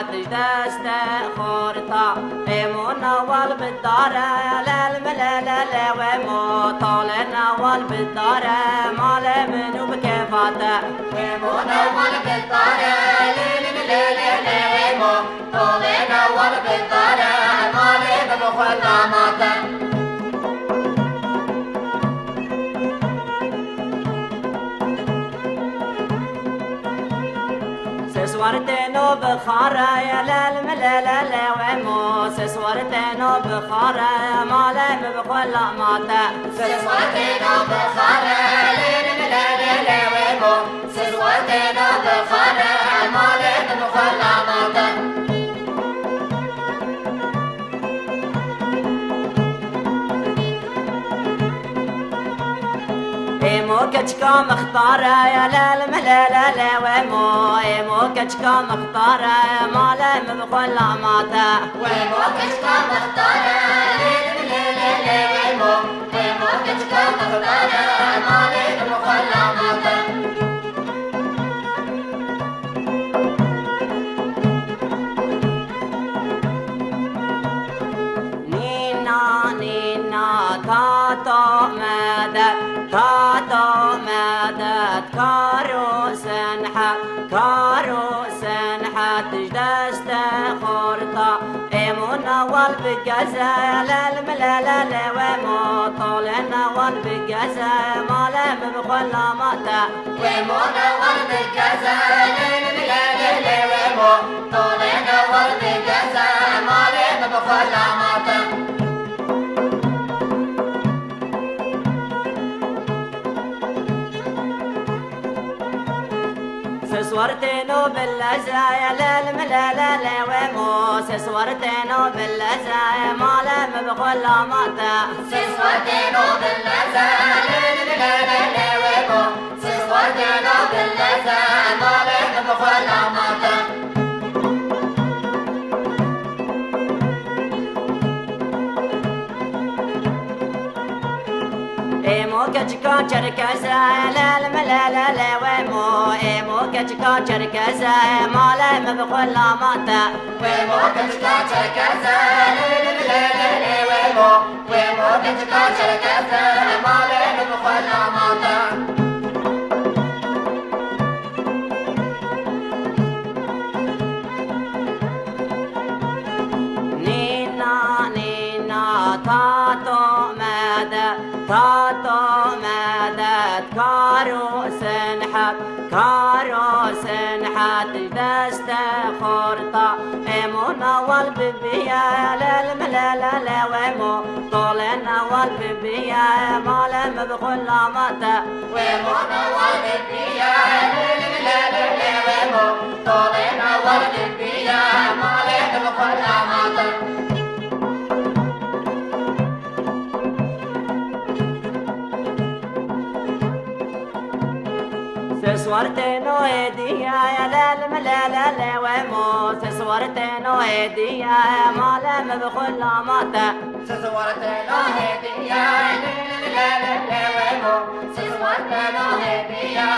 تجدست خورتا ايمونا والبدار للملالة ومو طالنا والبدار مال منو بكيفاته ايمونا والبدار للملالة ومو طالنا والبدار مال منو بكيفاته سسورتنو بخارا يا للملالة ومو سسورتنو بخارا مالم بكل ماتا سسورتنو بخارا للملالة ومو سسورتنو بخارا مالم بكل ماتا ايمو كتشكا مختارة يا للملالة ومو ايمو كتشكا مختارة مالم بكل ماتا ومو كتشكا مختارة للملالة ومو ومو كتشكا مختارة مالم بكل ماتا تاتو مدد كارو سنحة تجدست خورتا ايمونا والبقزة للملالة ومو طولنا والبقزة مالم بكل ماتا ايمونا والبقزة للملالة ومو طولنا والبقزة مالم بكل ماتا سسورتنو باللزايا للملالة ومو سسورتنو باللزايا مالم بكل ماتا سسورتنو باللزايا للملالة ومو سسورتنو باللزايا مالم بكل ماتا ايمو كتشكا تشركزا للملالة ومو ايمو كتشكا تشركزا مالم بكل ماتا ومو كتشكا تشركزا للملالة ومو ومو كتشكا تشركزا مالم بكل ماتا تاتو مدد كارو سنحة تجدست خورتا ايمونا والببيا للملالة ومو طولنا والببيا مالم بكل ماتا ومونا والببيا للملالة ومو طولنا والببيا مالم بكل ماتا سسورتنو هدية يا للملالة ومو سسورتنو هدية مالم بكل ماتا سسورتنو هدية للملالة ومو سسورتنو هدية